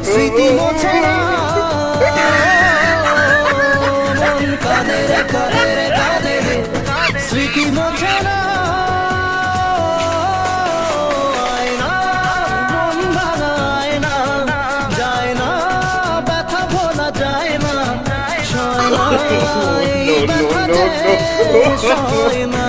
স্মৃতি মোছে না স্মৃতি মোছে না মন ভাঙায় না যায় না ব্যথা ভোলা যায় না সয় না এই ব্যথা যে সয় না